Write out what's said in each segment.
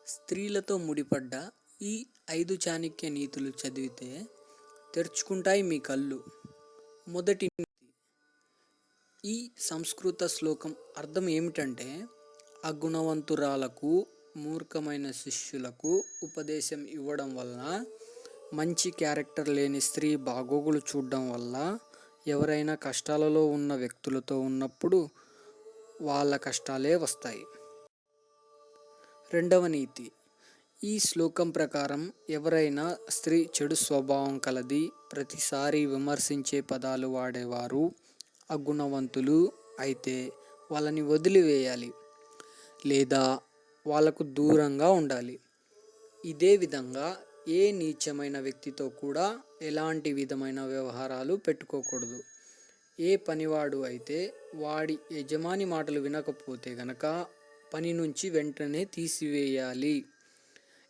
స్త్రీలతో ముడిపడ్డ ఈ 5 చాణక్య నీతులు చదివితే తెరుచుకుంటాయి మీ కళ్ళు. మొదటి నీతి. ఈ సంస్కృత శ్లోకం అర్థం ఏమిటంటే, అగుణవంతురాలకు మూర్ఖమైన శిష్యులకు ఉపదేశం ఇవ్వడం వలన, మంచి క్యారెక్టర్ లేని స్త్రీ బాగోగులు చూడడం వల్ల ఎవరైనా కష్టాలలో ఉన్న వ్యక్తులతో ఉన్నప్పుడు వాళ్ళ కష్టాలే వస్తాయి. రెండవ నీతి. ఈ శ్లోకం ప్రకారం ఎవరైనా స్త్రీ చెడు స్వభావం కలది, ప్రతిసారి విమర్శించే పదాలు వాడేవారు అగుణవంతులు అయితే వాళ్ళని వదిలివేయాలి లేదా వాళ్ళకు దూరంగా ఉండాలి. ఇదే విధంగా ఏ నీచమైన వ్యక్తితో కూడా ఎలాంటి విధమైన వ్యవహారాలు పెట్టుకోకూడదు. ఏ పనివాడు అయితే వాడి యజమాని మాటలు వినకపోతే గనక పని నుంచి వెంటనే తీసివేయాలి.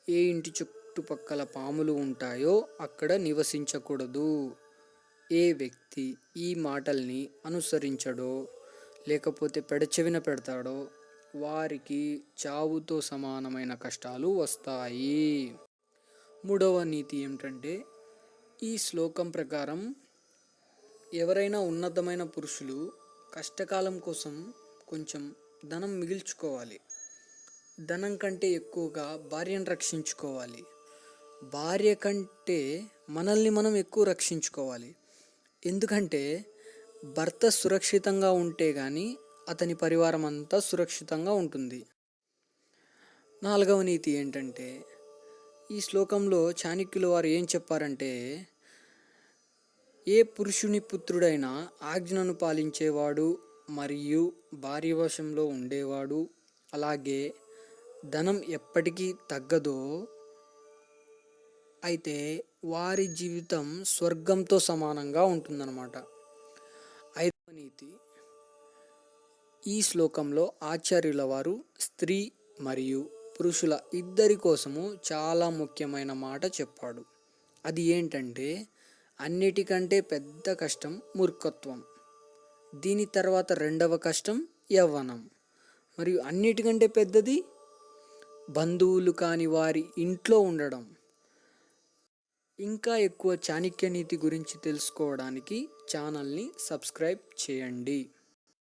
ఏ ఇంటి చుట్టుపక్కల పాములు ఉంటాయో అక్కడ నివసించకూడదు. ఏ వ్యక్తి ఈ మాటల్ని అనుసరించడో లేకపోతే పెడచెవిన పెడతాడో వారికి చావుతో సమానమైన కష్టాలు వస్తాయి. మూడవ నీతి ఏమిటంటే, ఈ శ్లోకం ప్రకారం ఎవరైనా ఉన్నతమైన పురుషులు కష్టకాలం కోసం కొంచెం ధనం మిగిల్చుకోవాలి. ధనం కంటే ఎక్కువగా భార్యను రక్షించుకోవాలి. భార్య కంటే మనల్ని మనం ఎక్కువ రక్షించుకోవాలి. ఎందుకంటే భర్త సురక్షితంగా ఉంటే కానీ అతని పరివారం అంతా సురక్షితంగా ఉంటుంది. నాలుగవ నీతి ఏంటంటే, ఈ శ్లోకంలో చాణక్యుల వారు ఏం చెప్పారంటే, ఏ పురుషుని పుత్రుడైనా ఆజ్ఞను పాలించేవాడు మరియు భార్య వశంలో ఉండేవాడు, అలాగే ధనం ఎప్పటికీ తగ్గదో అయితే వారి జీవితం స్వర్గంతో సమానంగా ఉంటుందన్నమాట. ఐదవ నీతి. ఈ శ్లోకంలో ఆచార్యుల వారు స్త్రీ మరియు పురుషుల ఇద్దరి కోసము చాలా ముఖ్యమైన మాట చెప్పాడు. అది ఏంటంటే, అన్నిటికంటే పెద్ద కష్టం మూర్ఖత్వం, దీని తర్వాత రెండవ కష్టం యవ్వనం, మరియు అన్నిటికంటే పెద్దది బంధువులు కాని వారి ఇంట్లో ఉండడం. ఇంకా ఎక్కువ చాణక్య నీతి గురించి తెలుసుకోవడానికి ఛానల్ని సబ్స్క్రైబ్ చేయండి.